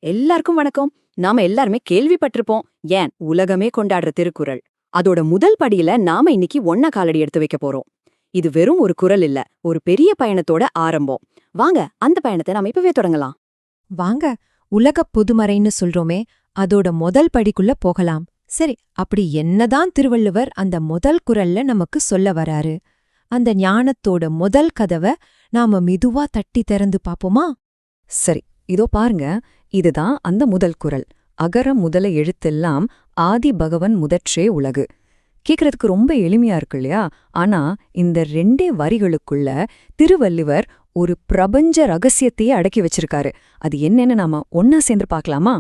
எல்லாருக்கும் வணக்கம். நாம எல்லாருமே கேள்விப்பட்டிருப்போம். ஏன் உலகமே கொண்டாடுற திருக்குறள். அதோட முதல் படியில நாம இன்னைக்கு ஒன்ன காலடி எடுத்து வைக்க போறோம். இது வெறும் ஒரு குறள் இல்ல, ஒரு பெரிய பயணத்தோட ஆரம்பம். வாங்க அந்த பயணத்தை நாம இப்பவே தொடங்கலாம். வாங்க, உலகப் பொதுமறைன்னு சொல்றோமே, அதோட முதல் படிக்குள்ள போகலாம். சரி, அப்படி என்னதான் திருவள்ளுவர் அந்த முதல் குறள்ல நமக்கு சொல்ல வராரு? அந்த ஞானத்தோட முதல் கதவை நாம மெதுவா தட்டி திறந்து பாப்போமா? சரி, இதோ பாருங்க. இதுதான் அந்த முதல் குறள். அகர முதல எழுத்தெல்லாம் ஆதி பகவன் முதற்றே உலகு. கேக்குறதுக்கு ரொம்ப எளிமையா இருக்கு இல்லையா? ஆனா இந்த 2 வரிகளுக்குள்ள திருவள்ளுவர் ஒரு பிரபஞ்ச ரகசியத்தையே அடக்கி வச்சிருக்காரு. அது என்னன்னு நாம ஒன்னா சேர்ந்து பார்க்கலாமா?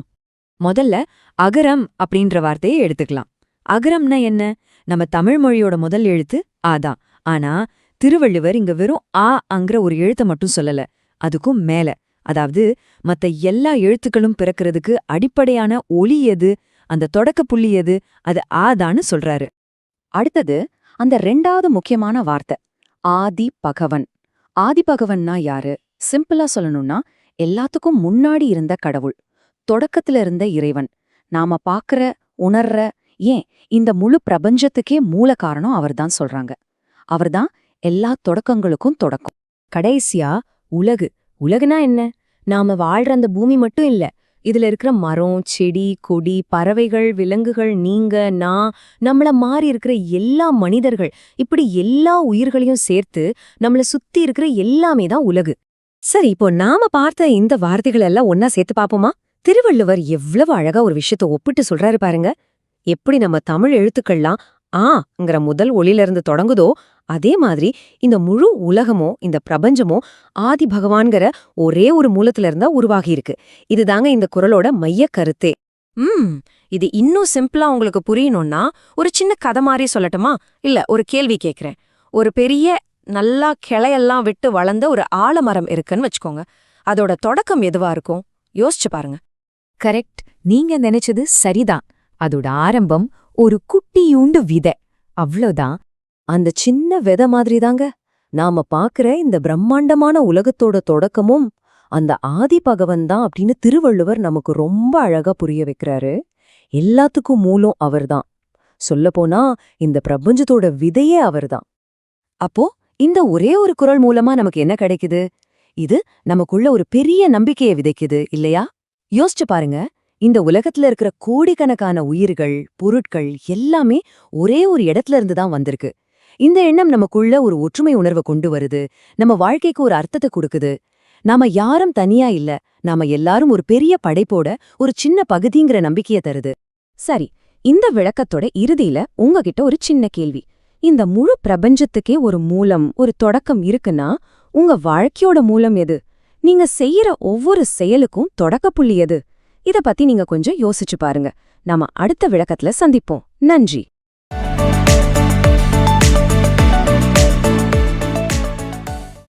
முதல்ல அகரம் அப்படின்ற வார்த்தையை எடுத்துக்கலாம். அகரம்னா என்ன? நம்ம தமிழ் மொழியோட முதல் எழுத்து ஆதான். ஆனா திருவள்ளுவர் இங்க வெறும் அங்கிற ஒரு எழுத்தை மட்டும் சொல்லல. அதுக்கும் மேல, அதாவது மத்த எல்லா எழுத்துக்களும் பிறக்கிறதுக்கு அடிப்படையான ஒலி எது, அந்த தொடக்க புள்ளி எது, அது ஆதான்னு சொல்றாரு. அடுத்தது அந்த 2வது முக்கியமான வார்த்தை ஆதி பகவன். ஆதி பகவன்னா யாரு? சிம்பிளா சொல்லணும்னா எல்லாத்துக்கும் முன்னாடி இருந்த கடவுள், தொடக்கத்துல இருந்த இறைவன். நாம பாக்குற, உணர்ற, ஏன் இந்த முழு பிரபஞ்சத்துக்கே மூல காரணம் அவர்தான் சொல்றாங்க. அவர்தான் எல்லா தொடக்கங்களுக்கும் தொடக்கம். கடைசியா உலகு. உலகுனா என்ன? நாம வாழ்ற அந்த பூமி மட்டும் இல்ல, இதுல இருக்கிற மரம், செடி, கொடி, பறவைகள், விலங்குகள், நீங்க, நான், நம்மள மாறி இருக்கிற எல்லா மனிதர்கள், இப்படி எல்லா உயிர்களையும் சேர்த்து நம்மள சுத்தி இருக்கிற எல்லாமே தான் உலகு. சரி, இப்போ நாம பார்த்த இந்த வார்த்தைகள் எல்லாம் ஒன்னா சேர்த்து பாப்போமா? திருவள்ளுவர் எவ்வளவு அழகா ஒரு விஷயத்த ஒப்பிட்டு சொல்றாரு பாருங்க. எப்படி நம்ம தமிழ் எழுத்துக்கள்லாம் ஆங்கிற முதல் ஒலியிலிருந்து தொடங்குதோ, அதே மாதிரி இந்த முழு உலகமோ, இந்த பிரபஞ்சமோ ஆதி பகவான்கிற ஒரே ஒரு மூலத்துல இருந்தா உருவாகி இருக்கு. இதுதாங்க இந்த குறளோட மைய கருத்தே. இது இன்னும் சிம்பிளா உங்களுக்கு புரியணும்னா ஒரு சின்ன கதை மாதிரி சொல்லட்டுமா? இல்ல, ஒரு கேள்வி கேக்குறேன். ஒரு பெரிய நல்லா கிளையெல்லாம் விட்டு வளர்ந்த ஒரு ஆலமரம் இருக்குன்னு வச்சுக்கோங்க. அதோட தொடக்கம் எதுவா இருக்கும்? யோசிச்சு பாருங்க. கரெக்ட், நீங்க நினைச்சது சரிதான். அதோட ஆரம்பம் ஒரு குட்டியூண்டு விதை, அவ்வளோதான். அந்த சின்ன விதை மாதிரி தாங்க நாம பாக்குற இந்த பிரம்மாண்டமான உலகத்தோட தொடக்கமும் அந்த ஆதி பகவன் தான் அப்படின்னு திருவள்ளுவர் நமக்கு ரொம்ப அழகா புரிய வைக்கிறாரு. எல்லாத்துக்கும் மூலம் அவர்தான். சொல்லப்போனா இந்த பிரபஞ்சத்தோட விதையே அவர்தான். அப்போ இந்த ஒரே ஒரு குறள் மூலமா நமக்கு என்ன கிடைக்குது? இது நமக்குள்ள ஒரு பெரிய நம்பிக்கையை விதைக்குது இல்லையா? யோசிச்சு பாருங்க. இந்த உலகத்துல இருக்கிற கோடிக்கணக்கான உயிர்கள், பொருட்கள் எல்லாமே ஒரே ஒரு இடத்துல இருந்து தான் வந்திருக்கு. இந்த எண்ணம் நமக்குள்ள ஒரு ஒற்றுமை உணர்வை கொண்டு வருது. நம்ம வாழ்க்கைக்கு ஒரு அர்த்தத்தை கொடுக்குது. நாம யாரும் தனியா இல்ல, நாம எல்லாரும் ஒரு பெரிய படைப்போட ஒரு சின்ன பகுதிங்கிற நம்பிக்கைய தருது. சரி, இந்த விளக்கத்தோட இறுதியில உங்ககிட்ட ஒரு சின்ன கேள்வி. இந்த முழு பிரபஞ்சத்துக்கே ஒரு மூலம், ஒரு தொடக்கம் இருக்குன்னா, உங்க வாழ்க்கையோட மூலம் எது? நீங்க செய்யற ஒவ்வொரு செயலுக்கும் தொடக்கப்புள்ளி எது? இத பத்தி நீங்க கொஞ்சம் யோசிச்சு பாருங்க. நாம அடுத்த விளக்கத்துல சந்திப்போம். நன்றி.